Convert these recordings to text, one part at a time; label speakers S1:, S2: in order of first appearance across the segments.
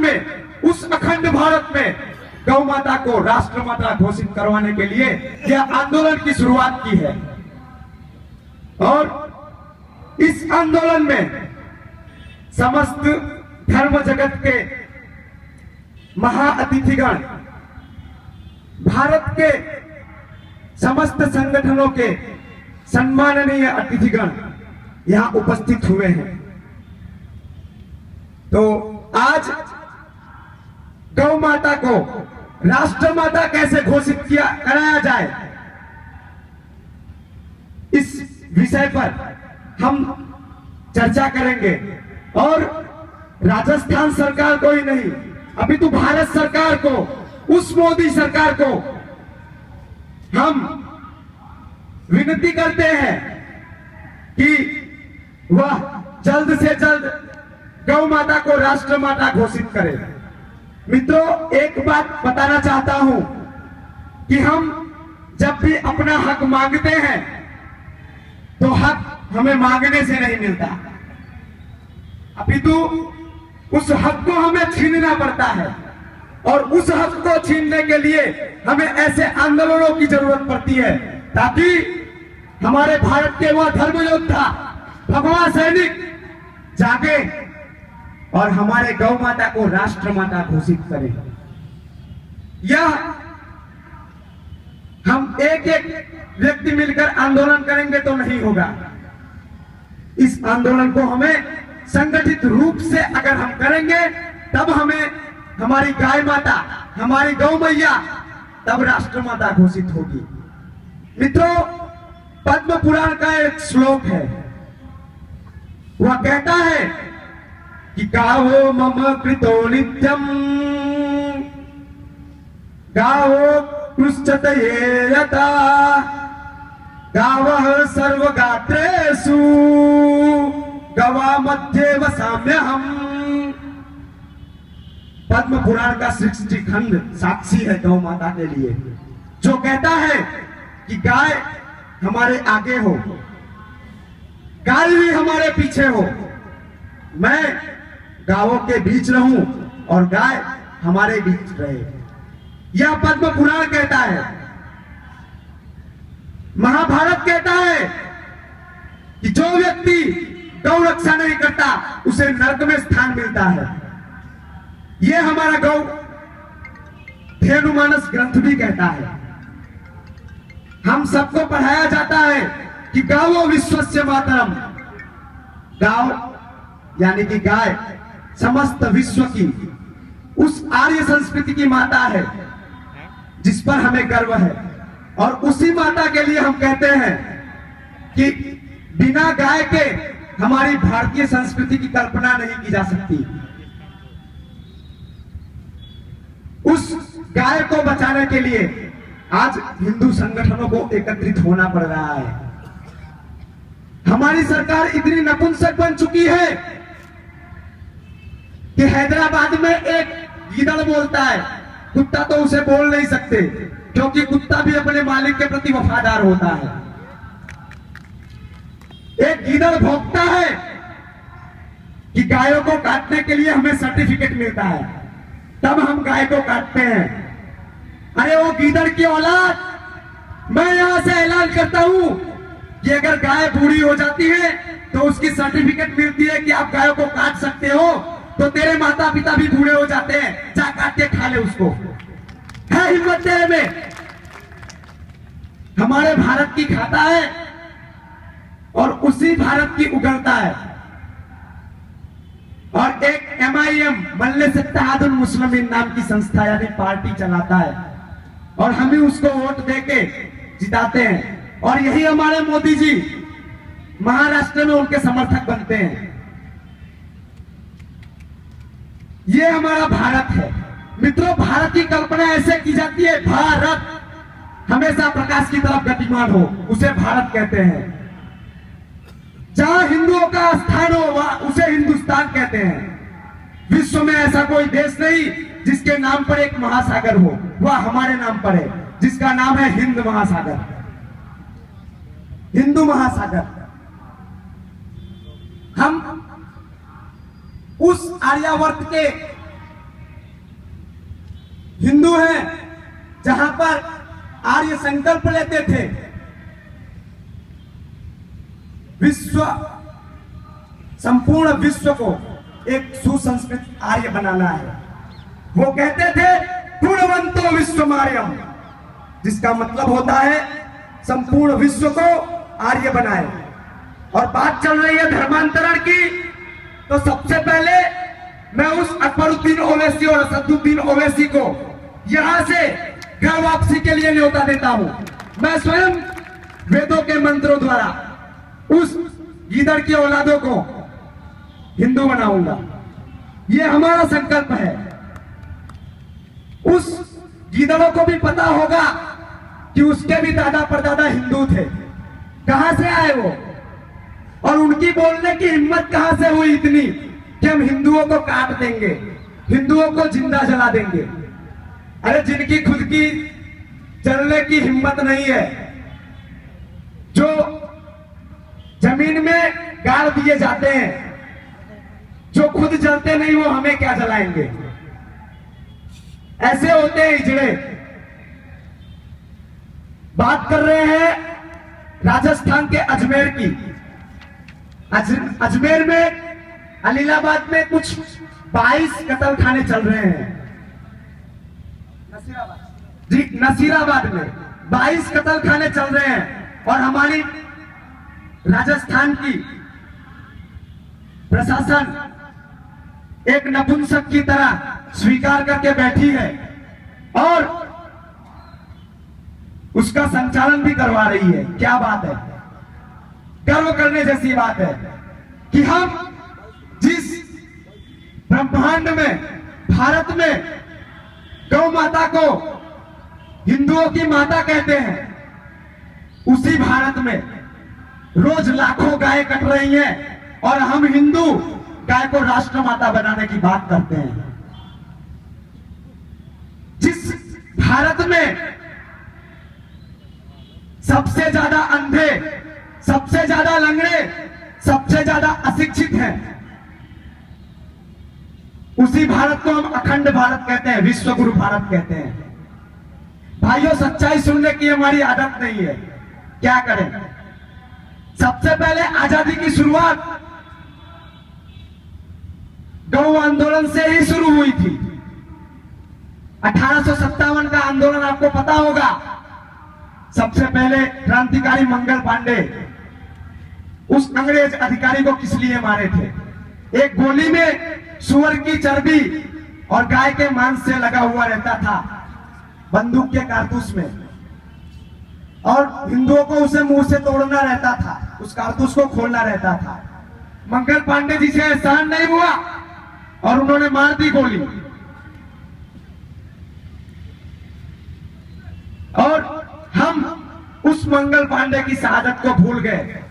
S1: में, उस अखंड भारत में गौ माता को राष्ट्र माता घोषित करवाने के लिए यह आंदोलन की शुरुआत की है। और इस आंदोलन में समस्त धर्म जगत के महाअतिथिगण, भारत के समस्त संगठनों के सम्माननीय अतिथिगण यहां उपस्थित हुए हैं। तो आज गौ माता को राष्ट्र माता कैसे घोषित कराया जाए, इस विषय पर हम चर्चा करेंगे। और राजस्थान सरकार को ही नहीं, अभी तो भारत सरकार को, उस मोदी सरकार को हम विनती करते हैं कि वह जल्द से जल्द गौ माता को राष्ट्र माता घोषित करे। मित्रों, एक बात बताना चाहता हूं कि हम जब भी अपना हक मांगते हैं तो हक हमें मांगने से नहीं मिलता, अपितु उस हक को हमें छीनना पड़ता है। और उस हक को छीनने के लिए हमें ऐसे आंदोलनों की जरूरत पड़ती है ताकि हमारे भारत के वह धर्म योद्धा, भगवा सैनिक जागे और हमारे गौ माता को राष्ट्र माता घोषित करें। यह हम एक एक व्यक्ति मिलकर आंदोलन करेंगे तो नहीं होगा। इस आंदोलन को हमें संगठित रूप से अगर हम करेंगे तब हमें हमारी गाय माता, हमारी गौ मैया तब राष्ट्र माता घोषित होगी। मित्रों, पद्म पुराण का एक श्लोक है, वह कहता है कि गावो मम कृतो नित्यम गावो कृष्टतये यथा गावः सर्वगात्रेषु गवा मध्ये वसाम्यहम्। पद्म पुराण का 60 खंड साक्षी है गौ माता के लिए, जो कहता है कि गाय हमारे आगे हो, गाय भी हमारे पीछे हो, मैं गांवों के बीच रहूं और गाय हमारे बीच रहे। यह पद्म पुराण कहता है। महाभारत कहता है कि जो व्यक्ति गौ रक्षा नहीं करता उसे नरक में स्थान मिलता है। यह हमारा गौ धेनुमानस ग्रंथ भी कहता है। हम सबको पढ़ाया जाता है कि गावो विश्वस्य मातरम, गाव यानी कि गाय समस्त विश्व की, उस आर्य संस्कृति की माता है जिस पर हमें गर्व है। और उसी माता के लिए हम कहते हैं कि बिना गाय के हमारी भारतीय संस्कृति की कल्पना नहीं की जा सकती। उस गाय को बचाने के लिए आज हिंदू संगठनों को एकत्रित होना पड़ रहा है। हमारी सरकार इतनी नपुंसक बन चुकी है कि हैदराबाद में एक गीदड़ बोलता है, कुत्ता तो उसे बोल नहीं सकते क्योंकि कुत्ता भी अपने मालिक के प्रति वफादार होता है। एक गीदड़ भौंकता है कि गायों को काटने के लिए हमें सर्टिफिकेट मिलता है, तब हम गाय को काटते हैं। अरे वो गीदड़ की औलाद, मैं यहां से ऐलान करता हूं कि अगर गाय बूढ़ी हो जाती है तो उसकी सर्टिफिकेट मिलती है कि आप गायों को काट सकते हो, तो तेरे माता पिता भी बूढ़े हो जाते हैं, जा काट के खा ले उसको। है हिम्मत तेरे में? हमारे भारत की खाता है और उसी भारत की उगलता है। और एक MIM मजलिस इत्तेहादुल मुस्लिमीन नाम की संस्था यानी पार्टी चलाता है और हम ही उसको वोट देके जिताते हैं। और यही हमारे मोदी जी महाराष्ट्र में उनके समर्थक बनते हैं। ये हमारा भारत है। मित्रों, भारत की कल्पना ऐसे की जाती है, भारत हमेशा प्रकाश की तरफ गतिमान हो, उसे भारत कहते हैं। जहां हिंदुओं का स्थान हो वहां उसे हिंदुस्तान कहते हैं। विश्व में ऐसा कोई देश नहीं जिसके नाम पर एक महासागर हो, वह हमारे नाम पर है, जिसका नाम है हिंद महासागर, हिंदू महासागर। हम उस आर्यावर्त के हिंदू हैं जहां पर आर्य संकल्प लेते थे विश्व, संपूर्ण विश्व को एक सुसंस्कृत आर्य बनाना है। वो कहते थे गुणवंतो विश्वमार्यम, जिसका मतलब होता है संपूर्ण विश्व को आर्य बनाए। और बात चल रही है धर्मांतरण की, तो सबसे पहले मैं उस अकबरुद्दीन ओवैसी और असदुद्दीन ओवैसी को यहां से घर वापसी के लिए न्योता देता हूं। मैं स्वयं वेदों के मंत्रों द्वारा उस गीदड़ की औलादों को हिंदू बनाऊंगा, ये हमारा संकल्प है। उस गीदड़ों को भी पता होगा कि उसके भी दादा परदादा हिंदू थे, कहां से आए वो, और उनकी बोलने की हिम्मत कहां से हुई इतनी कि हम हिंदुओं को काट देंगे, हिंदुओं को जिंदा जला देंगे। अरे जिनकी खुद की जलने की हिम्मत नहीं है, जो जमीन में गाड़ दिए जाते हैं, जो खुद जलते नहीं, वो हमें क्या जलाएंगे। ऐसे होते हैं इजड़े। बात कर रहे हैं राजस्थान के अजमेर की। अजमेर में, अलीलाबाद में कुछ 22 कत्ल खाने चल रहे हैं। जी, नसीराबाद में 22 कत्ल खाने चल रहे हैं। और हमारी राजस्थान की प्रशासन एक नपुंसक की तरह स्वीकार करके बैठी है और उसका संचालन भी करवा रही है। क्या बात है, गर्व करने जैसी बात है कि हम जिस ब्रह्मांड में, भारत में गौ माता को हिंदुओं की माता कहते हैं, उसी भारत में रोज लाखों गाय कट रही हैं और हम हिंदू गाय को राष्ट्र माता बनाने की बात करते हैं। जिस भारत में सबसे ज्यादा अंधे, सबसे ज्यादा लंगड़े, सबसे ज्यादा अशिक्षित हैं, उसी भारत को हम अखंड भारत कहते हैं, विश्व गुरु भारत कहते हैं। भाइयों, सच्चाई सुनने की हमारी आदत नहीं है, क्या करें। सबसे पहले आजादी की शुरुआत गौ आंदोलन से ही शुरू हुई थी। 1857 का आंदोलन आपको पता होगा। सबसे पहले क्रांतिकारी मंगल पांडे उस अंग्रेज अधिकारी को किस लिए मारे थे? एक गोली में सुअर की चर्बी और गाय के मांस से लगा हुआ रहता था बंदूक के कारतूस में, और हिंदुओं को उसे मुंह से तोड़ना रहता था, उस कारतूस को खोलना रहता था। मंगल पांडे जी से एहसान नहीं हुआ और उन्होंने मार दी गोली। और हम उस मंगल पांडे की शहादत को भूल गए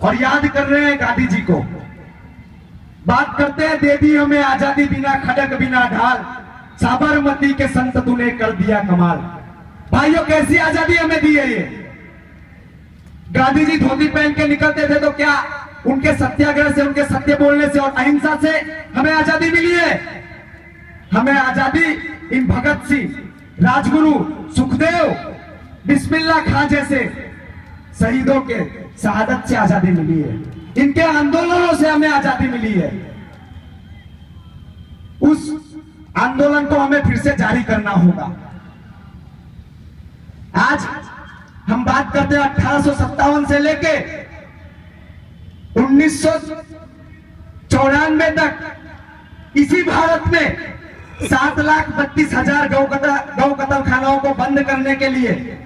S1: और याद कर रहे हैं गांधी जी को। बात करते हैं, दे दी हमें आजादी बिना खड़क बिना ढाल, साबरमती के संत तूने कर दिया कमाल। भाइयों, कैसी आजादी हमें दी है ये? गांधी जी धोती पहन के निकलते थे तो क्या उनके सत्याग्रह से, उनके सत्य बोलने से और अहिंसा से हमें आजादी मिली है? हमें आजादी इन भगत सिंह, राजगुरु, सुखदेव, बिस्मिल्लाह खां जैसे शहीदों के शहादत से आजादी मिली है। इनके आंदोलनों से हमें आजादी मिली है। उस आंदोलन को हमें फिर से जारी करना होगा। आज हम बात करते हैं 1857 से लेके 1994 तक इसी भारत में 7,32,000 गौ कत्ल खानाओं को बंद करने के लिए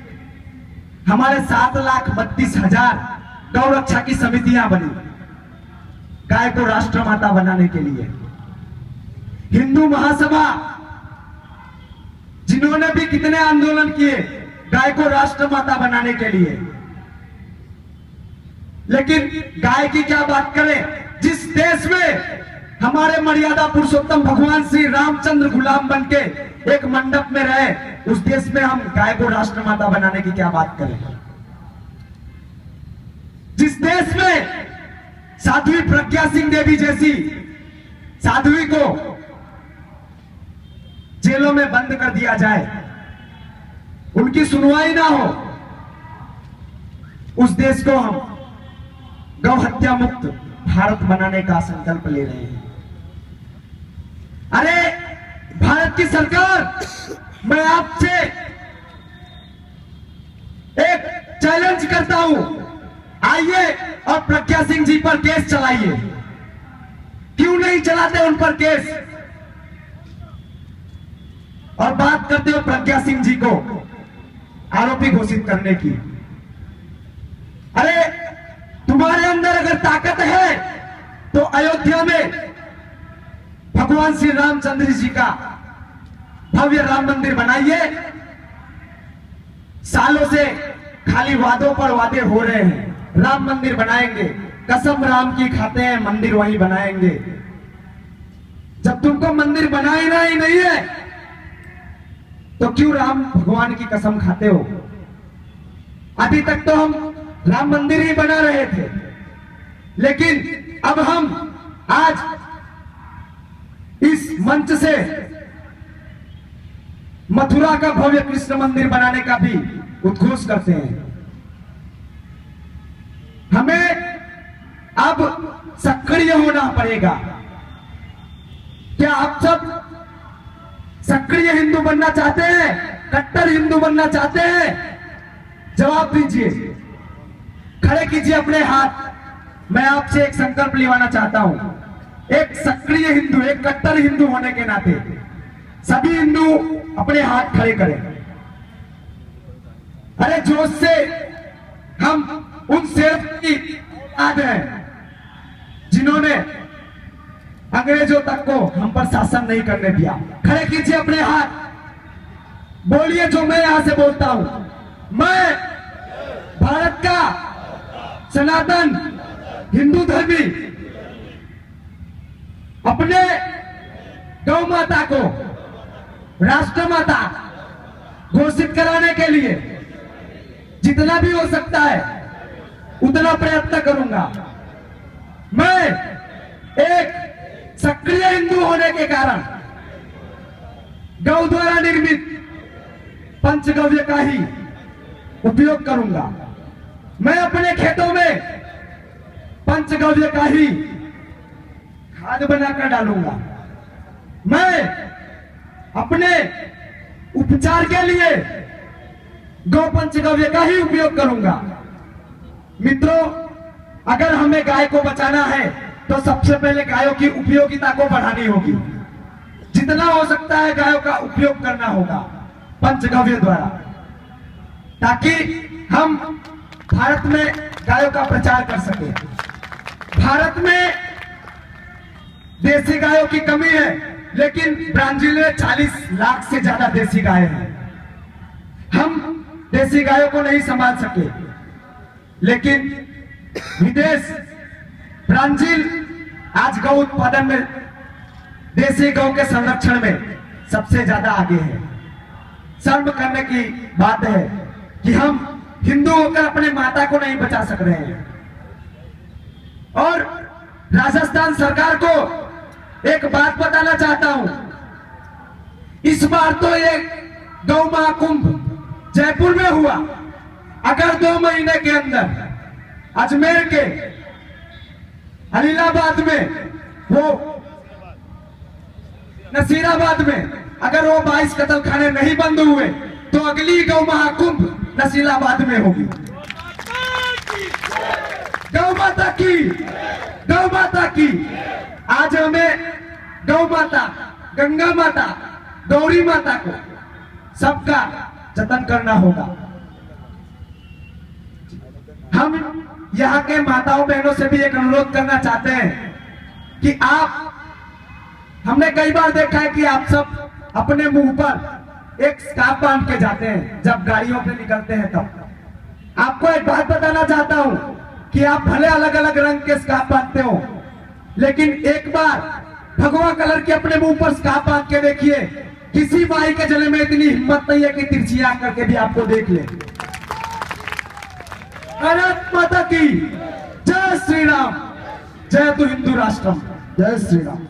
S1: हमारे 7,32,000 गौ रक्षा की समितियां बनी, गाय को राष्ट्रमाता बनाने के लिए। हिंदू महासभा, जिन्होंने भी कितने आंदोलन किए गाय को राष्ट्रमाता बनाने के लिए, लेकिन गाय की क्या बात करें? जिस देश में हमारे मर्यादा पुरुषोत्तम भगवान श्री रामचंद्र गुलाम बनके एक मंडप में रहे, उस देश में हम गाय को राष्ट्रमाता बनाने की क्या बात करें? जिस देश में साध्वी प्रज्ञा सिंह देवी जैसी साध्वी को जेलों में बंद कर दिया जाए, उनकी सुनवाई ना हो, उस देश को हम गौ हत्या मुक्त भारत बनाने का संकल्प ले रहे हैं। अरे भारत की सरकार, मैं आपसे एक चैलेंज करता हूं, आइए और प्रज्ञा सिंह जी पर केस चलाइए। क्यों नहीं चलाते उन पर केस? और बात करते हो प्रज्ञा सिंह जी को आरोपी घोषित करने की। अरे तुम्हारे अंदर अगर ताकत है तो अयोध्या में भगवान श्री रामचंद्र जी का भव्य राम मंदिर बनाइए। सालों से खाली वादों पर वादे हो रहे हैं, राम मंदिर बनाएंगे, कसम राम की खाते हैं, मंदिर वहीं बनाएंगे। जब तुमको मंदिर बनाना ही नहीं है तो क्यों राम भगवान की कसम खाते हो? अभी तक तो हम राम मंदिर ही बना रहे थे, लेकिन अब हम आज इस मंच से मथुरा का भव्य कृष्ण मंदिर बनाने का भी उद्घोष करते हैं। हमें अब सक्रिय होना पड़ेगा। क्या आप सब सक्रिय हिंदू बनना चाहते हैं? कट्टर हिंदू बनना चाहते हैं? जवाब दीजिए, खड़े कीजिए अपने हाथ। मैं आपसे एक संकल्प लेवाना चाहता हूं, एक सक्रिय हिंदू, एक कट्टर हिंदू होने के नाते सभी हिंदू अपने हाथ खड़े करें। अरे जोश से हम उन शेर की याद है जिन्होंने अंग्रेजों तक को हम पर शासन नहीं करने दिया। खड़े कीजिए अपने हाथ, बोलिए जो मैं यहां से बोलता हूं, मैं भारत का सनातन हिंदू धर्मी अपने गौ माता को राष्ट्र माता घोषित कराने के लिए जितना भी हो सकता है उतना प्रयत्न करूंगा। मैं एक सक्रिय हिंदू होने के कारण गौ द्वारा निर्मित पंचगव्य का ही उपयोग करूंगा। मैं अपने खेतों में पंचगव्य का ही खाद बनाकर डालूंगा। मैं अपने उपचार के लिए गौ पंचगव्य का ही उपयोग करूंगा। मित्रों, अगर हमें गाय को बचाना है तो सबसे पहले गायों की उपयोगिता को बढ़ानी होगी। जितना हो सकता है गायों का उपयोग करना होगा पंचगव्य द्वारा, ताकि हम भारत में गायों का प्रचार कर सके। भारत में देसी गायों की कमी है, लेकिन ब्राजील में 40 लाख से ज्यादा देसी गाय हैं। हम देसी गायों को नहीं संभाल सके, लेकिन विदेश ब्राजील आज गौ उत्पादन में, देसी गौ के संरक्षण में सबसे ज्यादा आगे है। शर्म करने की बात है कि हम हिंदू होकर अपने माता को नहीं बचा सक रहे हैं। और राजस्थान सरकार को एक बात बताना चाहता हूं, इस बार तो ये गौ महाकुंभ जयपुर में हुआ। अगर 2 महीने के अंदर अजमेर के अलीलाबाद में, वो नसीराबाद में अगर वो 22 कत्लखाने नहीं बंद हुए तो अगली गौ महाकुंभ नसीराबाद में होगी। गौ माता की, गौ माता की। आज हमें गौ माता, गंगा माता, गौरी माता को सबका जतन करना होगा। हम यहाँ के माताओं बहनों से भी एक अनुरोध करना चाहते हैं कि आप, हमने कई बार देखा है कि आप सब अपने मुंह पर एक स्कार्फ बांध के जाते हैं जब गाड़ियों पे निकलते हैं। तब आपको एक बात बताना चाहता हूं कि आप भले अलग अलग रंग के स्कार्फ बांधते हो, लेकिन एक बार भगवा कलर के अपने मुंह पर स्कार्फ बांध के देखिए। किसी माई के जले में इतनी हिम्मत नहीं है कि तिरछिया करके भी आपको देख ले। भारत माता की जय श्री राम, जय तु हिंदू राष्ट्रम, जय श्री राम।